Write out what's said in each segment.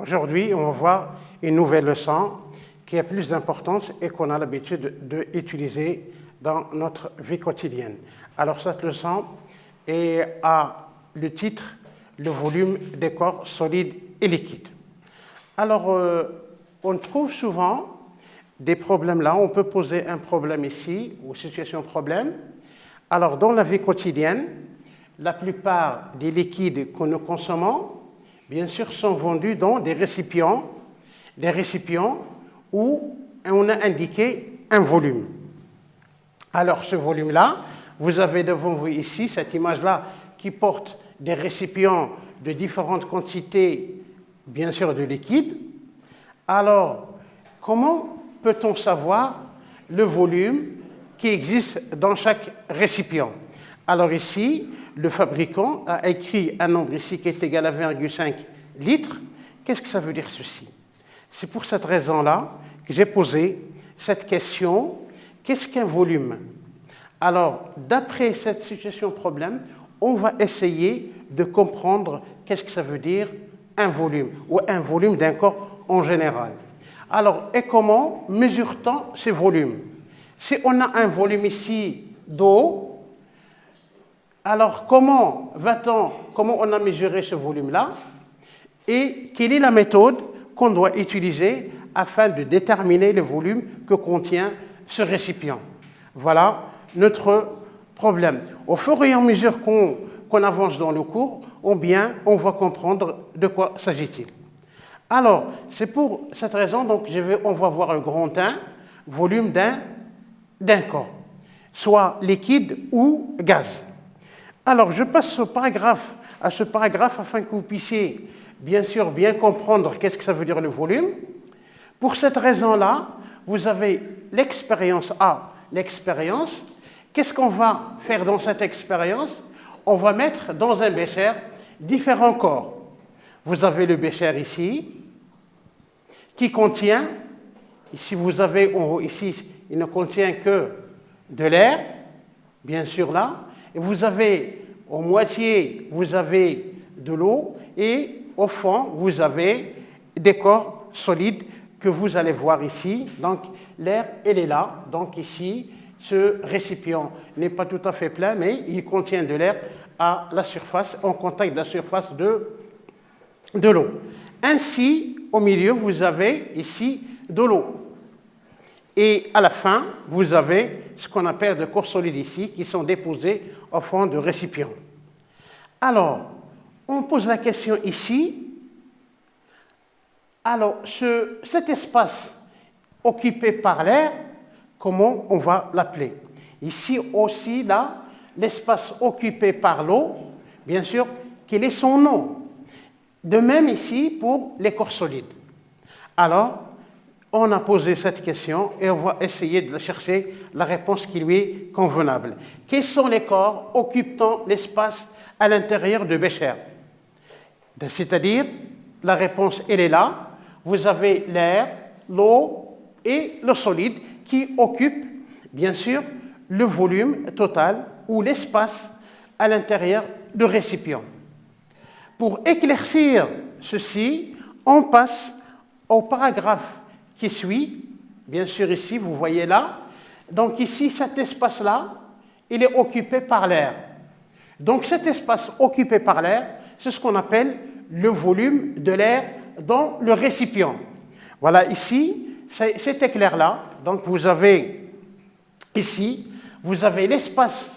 Aujourd'hui, on va voir une nouvelle leçon qui a plus d'importance et qu'on a l'habitude d'utiliser dans notre vie quotidienne. Alors cette leçon a le titre « Le volume des corps solides et liquides ». Alors, on trouve souvent des problèmes là. On peut poser un problème ici, ou situation problème. Alors, dans la vie quotidienne, la plupart des liquides que nous consommons, bien sûr, sont vendus dans des récipients où on a indiqué un volume. Alors, ce volume-là, vous avez devant vous ici cette image-là qui porte des récipients de différentes quantités, bien sûr, de liquide. Alors, comment peut-on savoir le volume qui existe dans chaque récipient? Alors ici, le fabricant a écrit un nombre ici qui est égal à 20,5 litres. Qu'est-ce que ça veut dire ceci? C'est pour cette raison-là que j'ai posé cette question. Qu'est-ce qu'un volume? Alors, d'après cette situation problème, on va essayer de comprendre qu'est-ce que ça veut dire un volume, ou un volume d'un corps en général. Alors, et comment mesure-t-on ces volumes? Si on a un volume ici d'eau, alors comment on a mesuré ce volume-là? Et quelle est la méthode qu'on doit utiliser afin de déterminer le volume que contient ce récipient? Voilà notre problème. Au fur et à mesure qu'on avance dans le cours, on va comprendre de quoi s'agit-il. Alors, c'est pour cette raison, donc on va voir un grand 1, volume d'un corps, soit liquide ou gaz. Alors, je passe à ce paragraphe afin que vous puissiez, bien sûr, bien comprendre qu'est-ce que ça veut dire le volume. Pour cette raison-là, vous avez l'expérience A, l'expérience. Qu'est-ce qu'on va faire dans cette expérience? On va mettre dans un bécher différents corps. Vous avez le bécher ici, qui contient, ici vous avez en haut, ici, il ne contient que de l'air, bien sûr là, et vous avez en moitié, vous avez de l'eau, et au fond, vous avez des corps solides que vous allez voir ici. Donc, l'air, il est là. Donc, ici, ce récipient n'est pas tout à fait plein, mais il contient de l'air à la surface, en contact de la surface de l'eau. Ainsi, au milieu, vous avez ici de l'eau. Et à la fin, vous avez ce qu'on appelle des corps solides ici, qui sont déposés au fond du récipient. Alors, on pose la question ici. Alors, cet espace occupé par l'air, comment on va l'appeler? Ici aussi, là, l'espace occupé par l'eau, bien sûr, quel est son nom? De même ici pour les corps solides. Alors, on a posé cette question et on va essayer de chercher la réponse qui lui est convenable. Quels sont les corps occupant l'espace à l'intérieur du bécher? C'est-à-dire, la réponse, elle est là. Vous avez l'air, l'eau et le solide qui occupent, bien sûr, le volume total ou l'espace à l'intérieur du récipient. Pour éclaircir ceci, on passe au paragraphe qui suit. Bien sûr, ici, vous voyez là. Donc ici, cet espace-là, il est occupé par l'air. Donc cet espace occupé par l'air, c'est ce qu'on appelle le volume de l'air dans le récipient. Voilà, ici, c'est éclair là. Donc vous avez ici, vous avez l'espace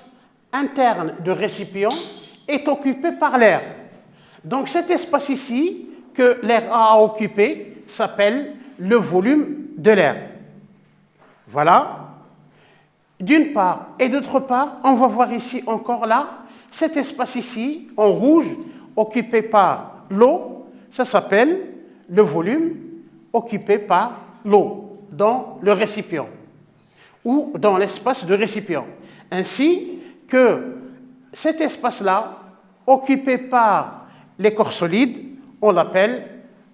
interne du récipient est occupé par l'air. Donc cet espace ici, que l'air a occupé, s'appelle le volume de l'air. Voilà. D'une part. Et d'autre part, on va voir ici encore là, cet espace ici, en rouge, occupé par l'eau, ça s'appelle le volume occupé par l'eau dans le récipient ou dans l'espace de récipient. Ainsi que cet espace-là, occupé par les corps solides, on l'appelle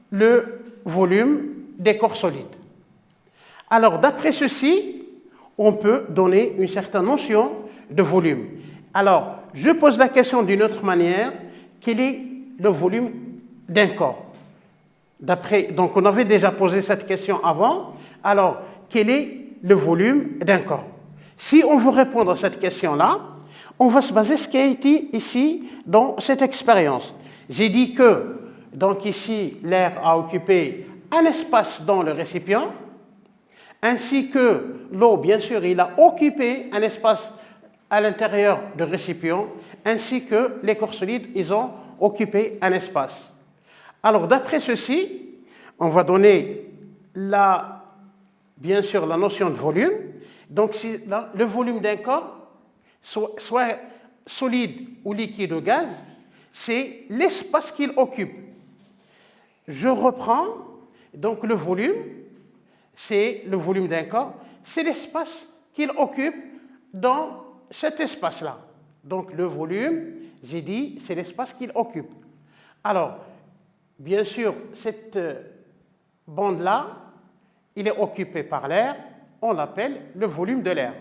le volume des corps solides. Alors, d'après ceci, on peut donner une certaine notion de volume. Alors, je pose la question d'une autre manière. Quel est le volume d'un corps? Donc on avait déjà posé cette question avant. Alors, quel est le volume d'un corps? Si on veut répondre à cette question-là, on va se baser sur ce qui a été ici dans cette expérience. J'ai dit que, donc ici, l'air a occupé un espace dans le récipient, ainsi que l'eau, bien sûr, il a occupé un espace à l'intérieur du récipient, ainsi que les corps solides, ils ont occupé un espace. Alors, d'après ceci, on va donner, bien sûr, la notion de volume. Donc, si le volume d'un corps, soit solide ou liquide ou gaz, c'est l'espace qu'il occupe. Je reprends, donc le volume, c'est le volume d'un corps, c'est l'espace qu'il occupe dans cet espace-là. Donc le volume, j'ai dit, c'est l'espace qu'il occupe. Alors, bien sûr, cette bande-là, il est occupé par l'air, on l'appelle le volume de l'air.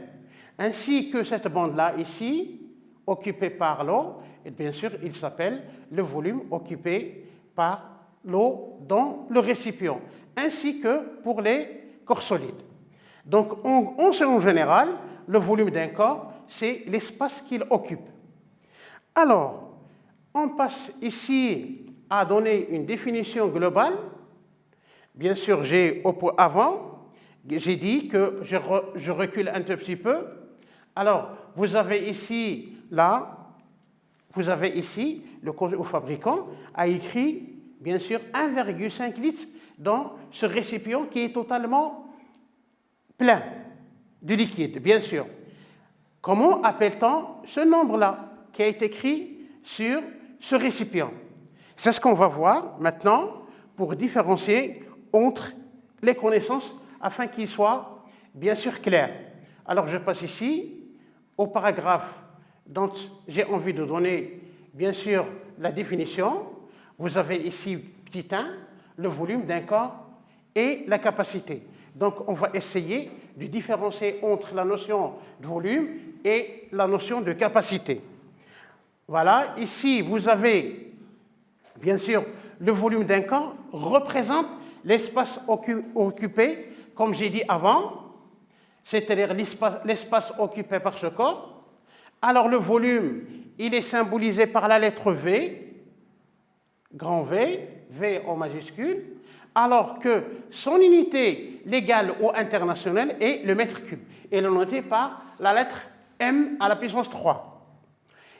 Ainsi que cette bande-là ici, occupée par l'eau, et bien sûr, il s'appelle le volume occupé par l'eau dans le récipient, ainsi que pour les corps solides. Donc, en général, le volume d'un corps, c'est l'espace qu'il occupe. Alors, on passe ici à donner une définition globale. Bien sûr, avant, j'ai dit que je recule un tout petit peu. Alors, vous avez ici, le fabricant a écrit, bien sûr, 1,5 litre dans ce récipient qui est totalement plein de liquide, bien sûr. Comment appelle-t-on ce nombre-là qui a été écrit sur ce récipient? C'est ce qu'on va voir maintenant pour différencier entre les connaissances afin qu'ils soient bien sûr clairs. Alors, je passe ici au paragraphe dont j'ai envie de donner, bien sûr, la définition. Vous avez ici, petit 1, le volume d'un corps et la capacité. Donc, on va essayer de différencier entre la notion de volume et la notion de capacité. Voilà, ici, vous avez, bien sûr, le volume d'un corps représente l'espace occupé, comme j'ai dit avant, c'est-à-dire l'espace occupé par ce corps. Alors, le volume, il est symbolisé par la lettre V, grand V, V en majuscule, alors que son unité légale ou internationale est le mètre cube. Elle est notée par la lettre M à la puissance 3.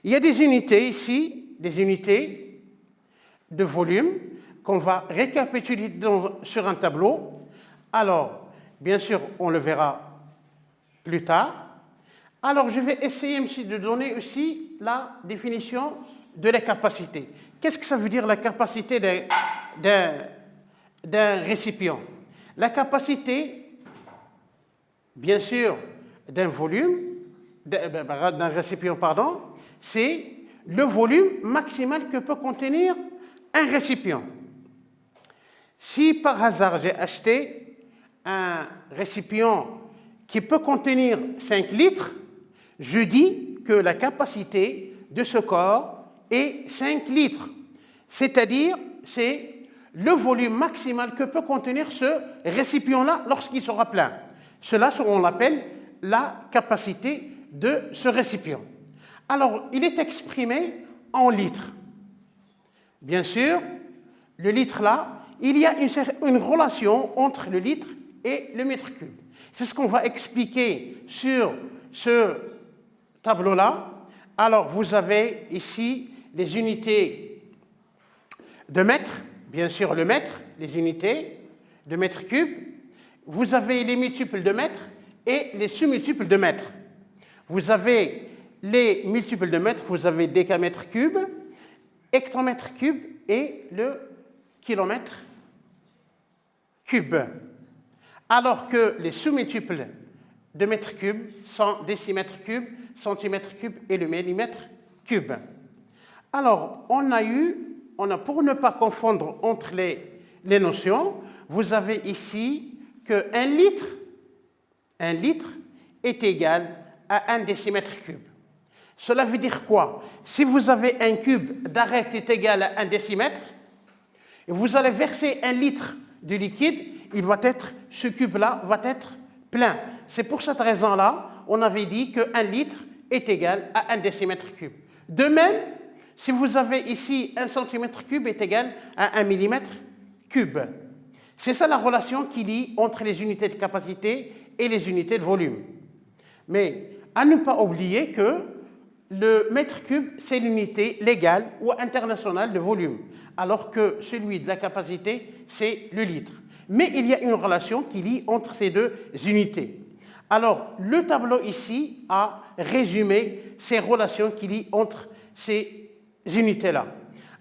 Il y a des unités ici, des unités de volume qu'on va récapituler sur un tableau. Alors, bien sûr, on le verra plus tard. Alors, je vais essayer de donner aussi la définition de la capacité. Qu'est-ce que ça veut dire la capacité d'un récipient? La capacité, bien sûr, d'un récipient, c'est le volume maximal que peut contenir un récipient. Si par hasard j'ai acheté un récipient qui peut contenir 5 litres, je dis que la capacité de ce corps est 5 litres. C'est-à-dire, c'est le volume maximal que peut contenir ce récipient-là lorsqu'il sera plein. Cela, on l'appelle la capacité de ce récipient. Alors, il est exprimé en litres. Bien sûr, le litre-là, il y a une relation entre le litre et le mètre cube. C'est ce qu'on va expliquer sur ce tableau-là. Alors, vous avez ici les unités de mètre, bien sûr le mètre, les unités de mètre cube. Vous avez les multiples de mètre et les sous-multiples de mètre. Vous avez les multiples de mètre, vous avez décamètre cube, hectomètre cube et le kilomètre cube. Alors que les sous-multiples de mètre cube sont décimètre cube, centimètre cube et le millimètre cube. Alors, pour ne pas confondre entre les notions, vous avez ici qu'un litre est égal à 1 décimètre cube. Cela veut dire quoi? Si vous avez un cube d'arête est égal à 1 décimètre, Et vous allez verser 1 litre de liquide, ce cube-là va être plein. C'est pour cette raison-là, on avait dit que 1 litre est égal à 1 décimètre cube. De même, si vous avez ici 1 centimètre cube est égal à 1 millimètre cube. C'est ça la relation qui lie entre les unités de capacité et les unités de volume. Mais à ne pas oublier que le mètre cube, c'est l'unité légale ou internationale de volume, alors que celui de la capacité, c'est le litre. Mais il y a une relation qui lie entre ces deux unités. Alors, le tableau ici a résumé ces relations qui lient entre ces unités-là.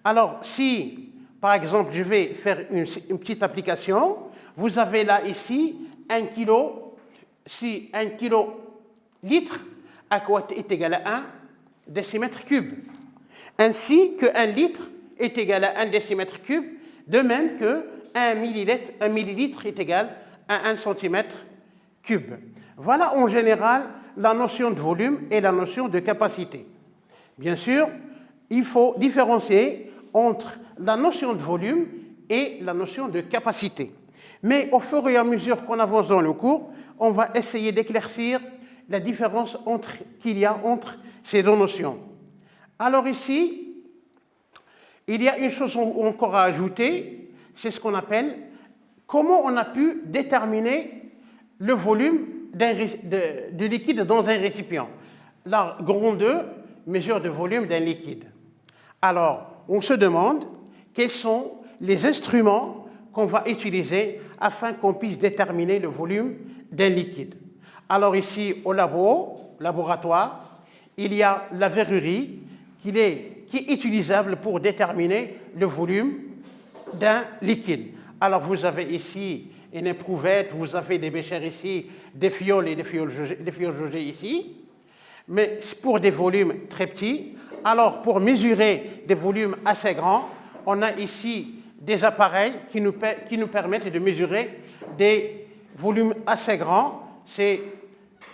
Alors, si, par exemple, je vais faire une petite application, vous avez là, ici, 1 kilo, si 1 kilolitre est égal à 1 décimètre cube. Ainsi que 1 litre est égal à 1 décimètre cube, de même que 1 millilitre est égal à 1 centimètre cube. Voilà en général la notion de volume et la notion de capacité. Bien sûr, il faut différencier entre la notion de volume et la notion de capacité. Mais au fur et à mesure qu'on avance dans le cours, on va essayer d'éclaircir la différence qu'il y a entre ces deux notions. Alors ici, il y a une chose encore à ajouter, c'est ce qu'on appelle comment on a pu déterminer le volume de liquide dans un récipient. La grande 2 mesure de volume d'un liquide. Alors, on se demande quels sont les instruments qu'on va utiliser afin qu'on puisse déterminer le volume d'un liquide. Alors ici, au laboratoire, il y a la verrerie qui est utilisable pour déterminer le volume d'un liquide. Alors vous avez ici une éprouvette, vous avez des béchers ici, des fioles et des fioles jaugées ici, mais pour des volumes très petits. Alors pour mesurer des volumes assez grands, on a ici des appareils qui nous permettent de mesurer des volumes assez grands. C'est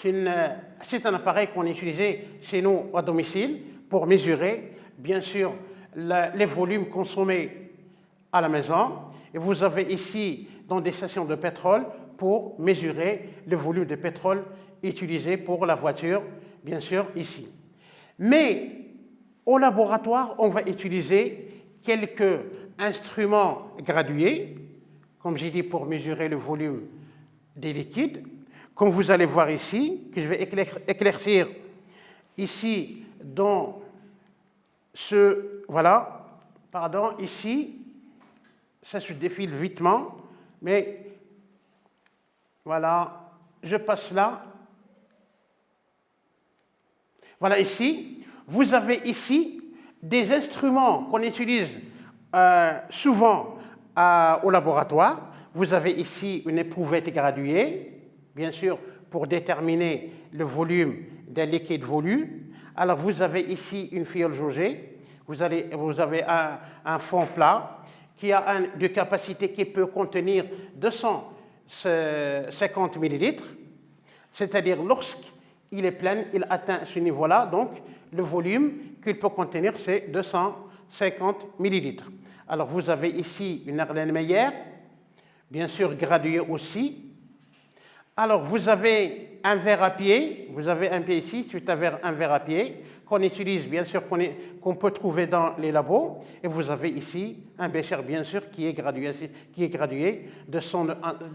un appareil qu'on utilisait chez nous à domicile pour mesurer, bien sûr, les volumes consommés à la maison. Et vous avez ici, dans des stations de pétrole, pour mesurer le volume de pétrole utilisé pour la voiture, bien sûr, ici. Mais au laboratoire, on va utiliser quelques instruments gradués, comme j'ai dit, pour mesurer le volume des liquides, comme vous allez voir ici, que je vais éclaircir ici dans ici, ça se défile vitement, mais voilà, je passe là. Voilà ici, vous avez ici des instruments qu'on utilise souvent au laboratoire. Vous avez ici une éprouvette graduée, bien sûr, pour déterminer le volume d'un liquide volu. Alors, vous avez ici une fiole jaugée, vous avez un fond plat qui a de capacité qui peut contenir 250 millilitres, c'est-à-dire lorsqu'il est plein, il atteint ce niveau-là, donc le volume qu'il peut contenir, c'est 250 millilitres. Alors, vous avez ici une Erlenmeyer, bien sûr graduée aussi. Alors, vous avez un verre à pied, vous avez un pied ici, c'est un verre à pied, qu'on utilise, bien sûr, qu'on peut trouver dans les labos. Et vous avez ici un bécher, bien sûr, qui est gradué de 100,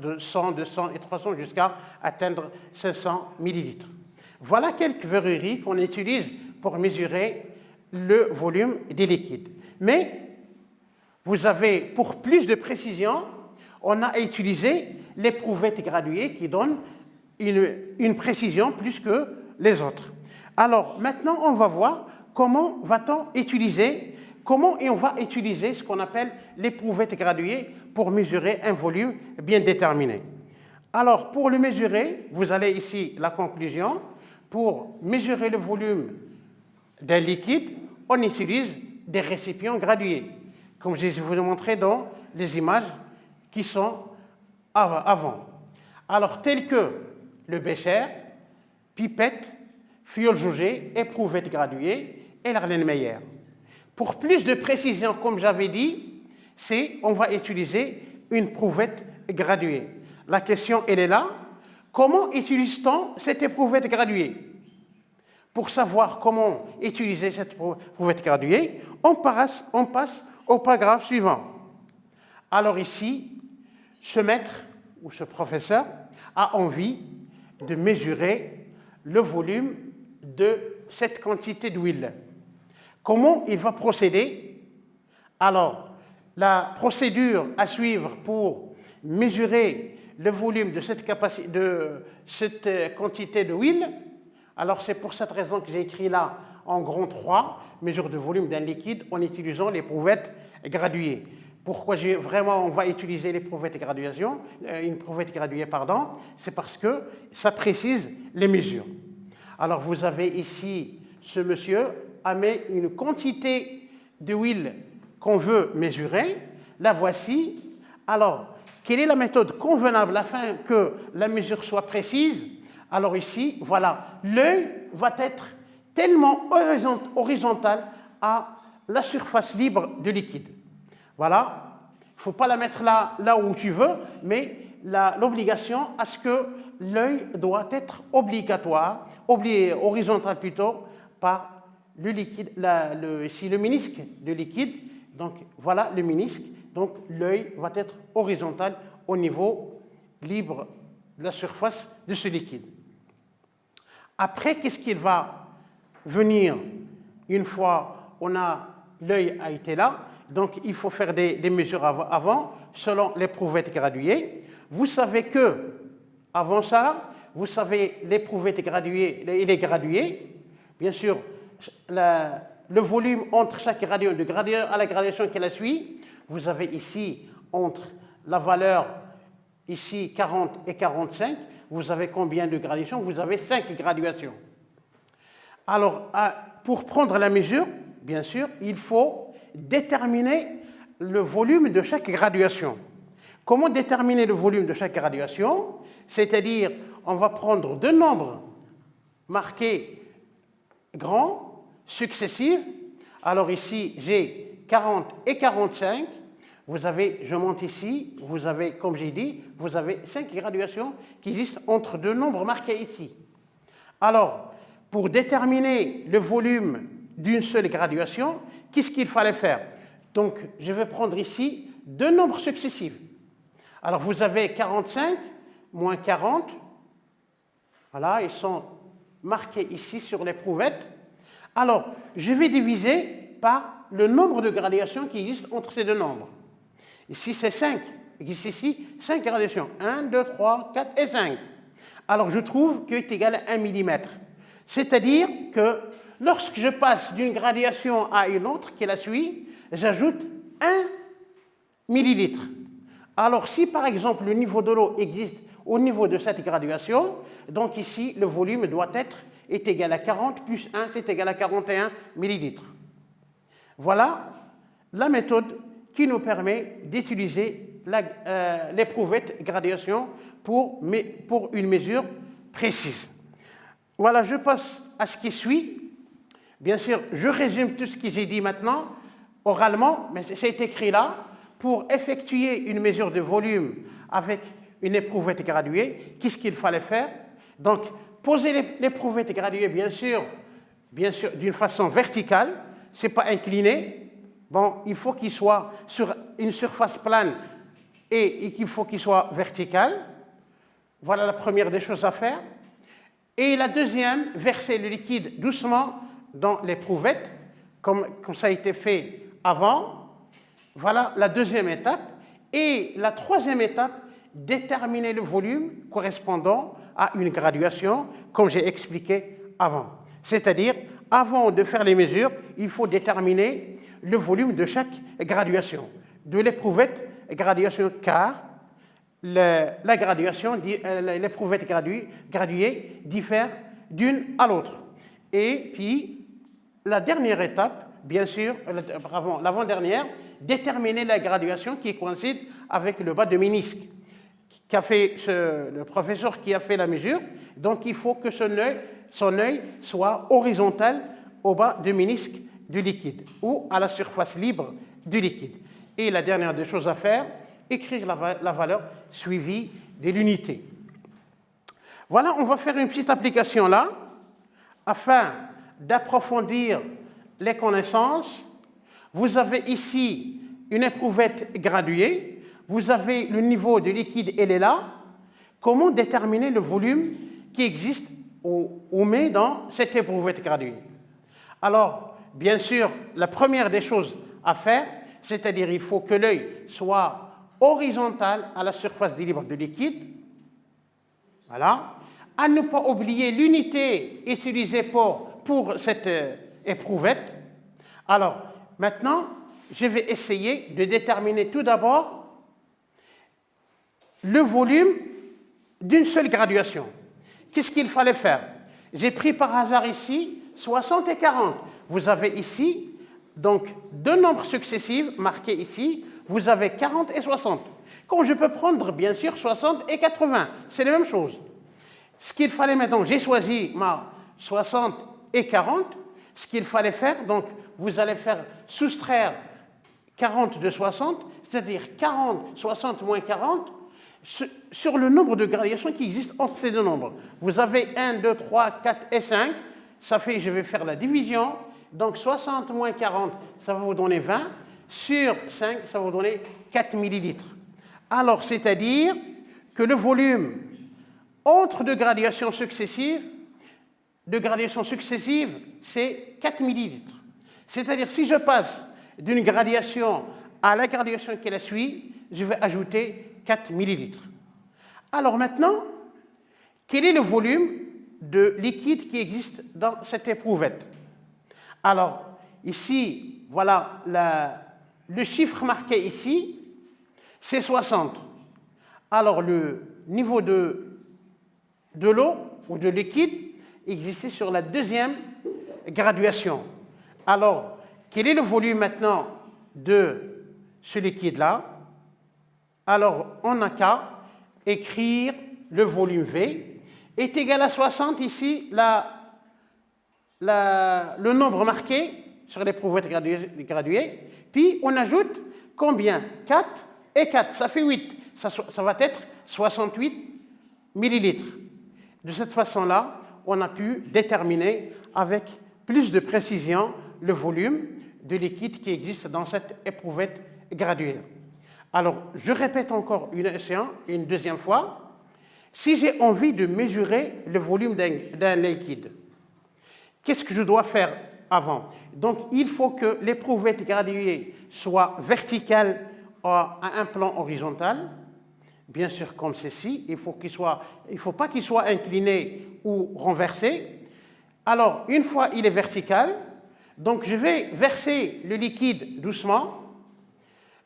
200 et 300 jusqu'à atteindre 500 millilitres. Voilà quelques verreries qu'on utilise pour mesurer le volume des liquides. Mais vous avez, pour plus de précision, on a utilisé l'éprouvette graduée qui donne une précision plus que les autres. Alors, maintenant, on va voir comment on va utiliser ce qu'on appelle l'éprouvette graduée pour mesurer un volume bien déterminé. Alors, pour le mesurer, vous allez ici la conclusion. Pour mesurer le volume d'un liquide, on utilise des récipients gradués, comme je vous ai montré dans les images qui sont avant. Alors, tels que le bécher, pipette, fiole jaugée, éprouvette graduée et l'Erlenmeyer. Pour plus de précision, comme j'avais dit, c'est on va utiliser une éprouvette graduée. La question, elle est là. Comment utilise-t-on cette éprouvette graduée? Pour savoir comment utiliser cette éprouvette graduée, on passe au paragraphe suivant. Alors ici, ce maître ou ce professeur a envie de mesurer le volume de cette quantité d'huile. Comment il va procéder? Alors, la procédure à suivre pour mesurer le volume de cette quantité d'huile, alors c'est pour cette raison que j'ai écrit là en grand 3, mesure de volume d'un liquide en utilisant l'éprouvette graduée. Pourquoi on va utiliser l'éprouvette graduée, c'est parce que ça précise les mesures. Alors vous avez ici, ce monsieur a mis une quantité d'huile qu'on veut mesurer, la voici. Alors, quelle est la méthode convenable afin que la mesure soit précise? Alors ici, voilà, l'œil va être tellement horizontal à la surface libre du liquide. Voilà, il ne faut pas la mettre là où tu veux, mais l'obligation à ce que l'œil doit être horizontal plutôt, par le liquide, ici le ménisque de liquide. Donc voilà le ménisque, donc l'œil va être horizontal au niveau libre de la surface de ce liquide. Après, qu'est-ce qu'il va venir une fois l'œil a été là? Donc il faut faire des mesures avant, selon l'éprouvette graduée. Vous savez que, avant ça, vous savez l'éprouvette graduée, il est gradué. Bien sûr, le volume entre chaque gradient, de gradient à la gradation qui la suit, vous avez ici, entre la valeur, ici 40 et 45, vous avez combien de gradations? Vous avez 5 graduations. Alors, pour prendre la mesure, bien sûr, il faut déterminer le volume de chaque graduation. Comment déterminer le volume de chaque graduation? C'est-à-dire, on va prendre deux nombres marqués grands, successifs. Alors ici, j'ai 40 et 45. Je monte ici, vous avez, comme j'ai dit, vous avez 5 graduations qui existent entre deux nombres marqués ici. Alors, pour déterminer le volume d'une seule graduation, qu'est-ce qu'il fallait faire? Donc, je vais prendre ici deux nombres successifs. Alors, vous avez 45 moins 40. Voilà, ils sont marqués ici sur l'éprouvette. Alors, je vais diviser par le nombre de gradations qui existent entre ces deux nombres. Ici, c'est 5. Il existe ici 5 gradations. 1, 2, 3, 4 et 5. Alors, je trouve que est égal à 1 mm. C'est-à-dire que lorsque je passe d'une gradation à une autre qui la suit, j'ajoute 1 millilitre. Alors, si par exemple le niveau de l'eau existe au niveau de cette graduation, donc ici, le volume est égal à 40 plus 1, c'est égal à 41 millilitres. Voilà la méthode qui nous permet d'utiliser l'éprouvette graduation pour une mesure précise. Voilà, je passe à ce qui suit. Bien sûr, je résume tout ce que j'ai dit maintenant, oralement, mais c'est écrit là. Pour effectuer une mesure de volume avec une éprouvette graduée, qu'est-ce qu'il fallait faire? Donc, poser l'éprouvette graduée, bien sûr, d'une façon verticale, ce n'est pas incliné. Bon, il faut qu'il soit sur une surface plane et qu'il faut qu'il soit vertical. Voilà la première des choses à faire. Et la deuxième, verser le liquide doucement dans l'éprouvette, comme ça a été fait avant. Voilà la deuxième étape. Et la troisième étape, déterminer le volume correspondant à une graduation, comme j'ai expliqué avant. C'est-à-dire, avant de faire les mesures, il faut déterminer le volume de chaque graduation. De l'éprouvette graduation, car l'éprouvette graduée diffère d'une à l'autre. Et puis, la dernière étape, bien sûr, l'avant-dernière, déterminer la graduation qui coïncide avec le bas de ménisque. Le professeur qui a fait la mesure, donc il faut que son œil soit horizontal au bas du ménisque du liquide ou à la surface libre du liquide. Et la dernière des choses à faire, écrire la valeur suivie de l'unité. Voilà, on va faire une petite application là, afin d'approfondir les connaissances. Vous avez ici une éprouvette graduée, vous avez le niveau de liquide, elle est là. Comment déterminer le volume qui existe ou met dans cette éprouvette graduée? Alors, bien sûr, la première des choses à faire, c'est-à-dire il faut que l'œil soit horizontal à la surface des libres de liquide. Voilà. À ne pas oublier l'unité utilisée pour cette éprouvette. Alors, maintenant, je vais essayer de déterminer tout d'abord le volume d'une seule graduation. Qu'est-ce qu'il fallait faire? J'ai pris par hasard ici 60 et 40. Vous avez ici, donc, deux nombres successifs marqués ici. Vous avez 40 et 60. Comme je peux prendre, bien sûr, 60 et 80. C'est la même chose. Ce qu'il fallait maintenant, j'ai choisi ma 60 et 40. Ce qu'il fallait faire, donc, vous allez faire soustraire 40 de 60, c'est-à-dire 40, 60 moins 40, sur le nombre de gradations qui existent entre ces deux nombres. Vous avez 1, 2, 3, 4 et 5. Ça fait, je vais faire la division. Donc, 60 moins 40, ça va vous donner 20. Sur 5, ça va vous donner 4 millilitres. Alors, c'est-à-dire que le volume entre deux gradations successives, c'est 4 millilitres. C'est-à-dire, si je passe d'une gradation à la gradation qui la suit, je vais ajouter 4 millilitres. Alors maintenant, quel est le volume de liquide qui existe dans cette éprouvette? Alors, ici, voilà, le chiffre marqué ici, c'est 60. Alors, le niveau de l'eau ou de liquide existait sur la deuxième graduation. Alors, quel est le volume maintenant de ce liquide-là? Alors, on n'a qu'à écrire le volume V est égal à 60, ici, le nombre marqué sur l'éprouvette graduée, puis on ajoute combien? 4 et 4, ça fait 8. Ça va être 68 millilitres. De cette façon-là, on a pu déterminer avec plus de précision le volume de liquide qui existe dans cette éprouvette graduée. Alors, je répète encore une deuxième fois. Si j'ai envie de mesurer le volume d'un liquide, qu'est-ce que je dois faire avant? Donc, il faut que l'éprouvette graduée soit verticale à un plan horizontal, bien sûr comme ceci. Il ne faut pas qu'il soit incliné ou renversé. Alors, une fois il est vertical, donc je vais verser le liquide doucement.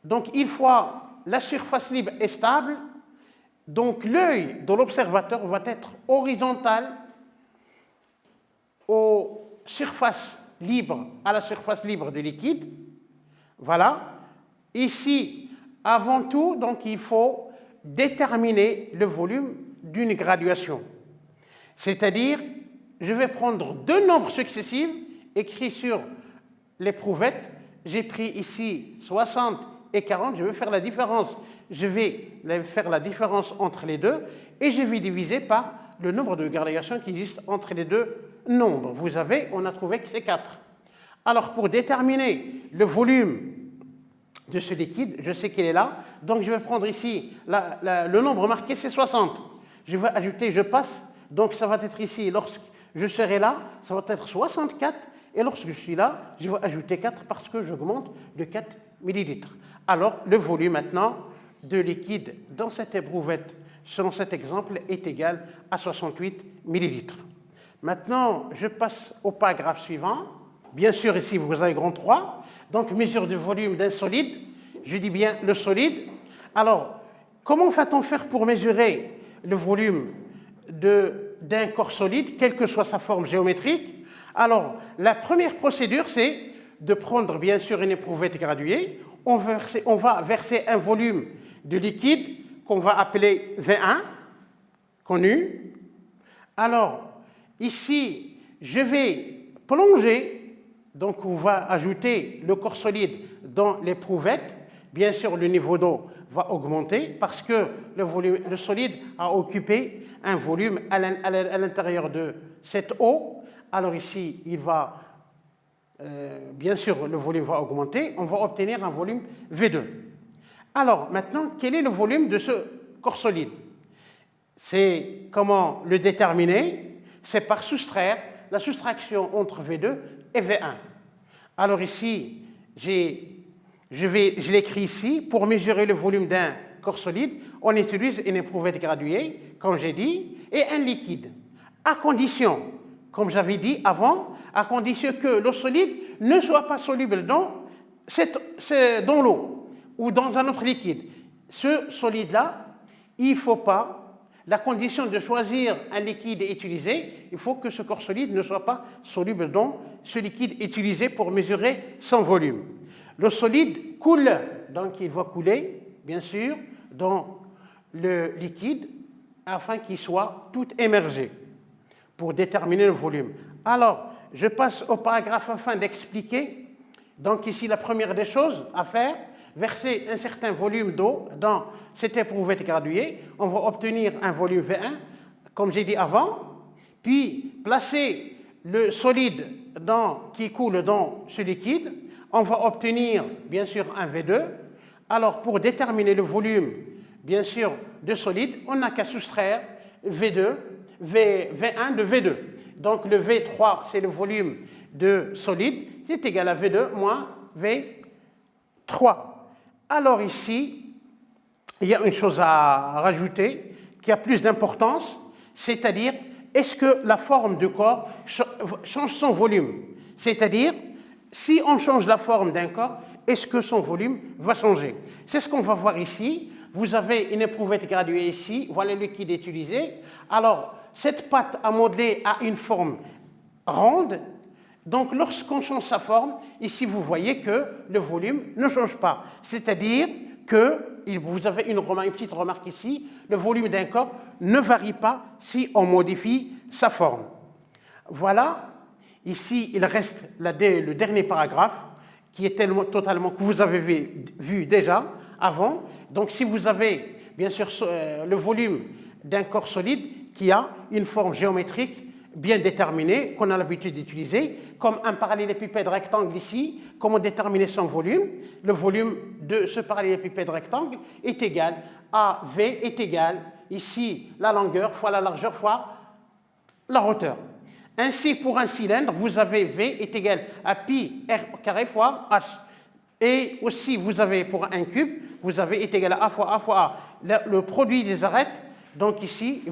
Donc, une fois la surface libre est stable, donc l'œil de l'observateur va être horizontal à la surface libre du liquide. Voilà. Ici, avant tout, donc, il faut déterminer le volume d'une graduation. C'est-à-dire, je vais prendre deux nombres successifs écrits sur l'éprouvette. J'ai pris ici 60 et 40, je vais faire la différence. Je vais faire la différence entre les deux et je vais diviser par le nombre de gradations qui existent entre les deux nombres. On a trouvé que c'est 4. Alors, pour déterminer le volume de ce liquide, je sais qu'il est là, donc je vais prendre ici, le nombre marqué c'est 60. Je vais ajouter, je passe, donc ça va être ici, lorsque je serai là, ça va être 64, et lorsque je suis là, je vais ajouter 4 parce que j'augmente de 4 millilitres. Alors, le volume maintenant de liquide dans cette éprouvette, selon cet exemple, est égal à 68 millilitres. Maintenant, je passe au paragraphe suivant. Bien sûr, ici, vous avez grand 3. Donc, mesure du volume d'un solide. Je dis bien le solide. Alors, comment va-t-on faire pour mesurer le volume d'un corps solide, quelle que soit sa forme géométrique? Alors, la première procédure, c'est de prendre, bien sûr, une éprouvette graduée. On va verser un volume de liquide qu'on va appeler V1, connu. Alors, ici, je vais plonger, donc on va ajouter le corps solide dans l'éprouvette. bien sûr, le niveau d'eau va augmenter parce que le solide a occupé un volume à l'intérieur de cette eau. Alors ici, bien sûr, le volume va augmenter. On va obtenir un volume V2. Alors, maintenant, quel est le volume de ce corps solide? C'est comment le déterminer? C'est par soustraire la soustraction entre V2 et V1. Alors ici, je l'écris ici, pour mesurer le volume d'un corps solide, on utilise une éprouvette graduée, comme j'ai dit, et un liquide, à condition, comme j'avais dit avant, à condition que l'eau solide ne soit pas soluble dans l'eau ou dans un autre liquide. Ce solide-là, il ne faut pas, la condition de choisir un liquide et utiliser, il faut que ce corps solide ne soit pas soluble dans ce liquide utilisé pour mesurer son volume. Le solide coule, donc il va couler, bien sûr, dans le liquide afin qu'il soit tout émergé pour déterminer le volume. Alors, je passe au paragraphe afin d'expliquer. Donc ici, la première des choses à faire, verser un certain volume d'eau dans cette éprouvette graduée, on va obtenir un volume V1, comme j'ai dit avant, puis placer le solide qui coule dans ce liquide, on va obtenir bien sûr un V2. Alors pour déterminer le volume, bien sûr, de solide, on n'a qu'à soustraire V1 de V2. Donc le V3, c'est le volume de solide, c'est égal à V2 moins V3. Alors ici, il y a une chose à rajouter qui a plus d'importance, c'est-à-dire est-ce que la forme du corps change son volume? C'est-à-dire, si on change la forme d'un corps, est-ce que son volume va changer? C'est ce qu'on va voir ici. Vous avez une éprouvette graduée ici, voilà le liquide utilisé. Alors, cette pâte à modeler a une forme ronde. Donc, lorsqu'on change sa forme, ici, vous voyez que le volume ne change pas. C'est-à-dire que, vous avez une petite remarque ici, le volume d'un corps ne varie pas si on modifie sa forme. Voilà. Ici, il reste le dernier paragraphe qui est que vous avez vu déjà avant. Donc, si vous avez, bien sûr, le volume d'un corps solide qui a une forme géométrique bien déterminée, qu'on a l'habitude d'utiliser, comme un parallélépipède rectangle ici, comment déterminer son volume? Le volume de ce parallélépipède rectangle est égal à V est égal, ici, la longueur fois la largeur fois la hauteur. Ainsi, pour un cylindre, vous avez V est égal à pi r carré fois h. Et aussi, vous avez pour un cube, vous avez est égal à A fois A fois A. Le produit des arêtes, donc ici,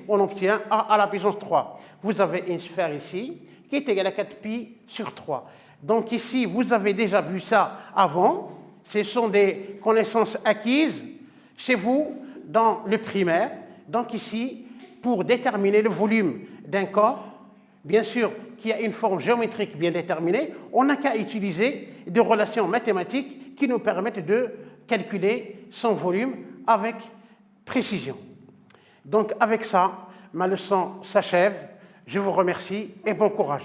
on obtient A à la puissance 3. Vous avez une sphère ici, qui est égale à 4 pi sur 3. Donc ici, vous avez déjà vu ça avant. Ce sont des connaissances acquises chez vous dans le primaire. Donc ici, pour déterminer le volume d'un corps, bien sûr, qui a une forme géométrique bien déterminée, on n'a qu'à utiliser des relations mathématiques qui nous permettent de calculer son volume avec précision. Donc avec ça, ma leçon s'achève. Je vous remercie et bon courage.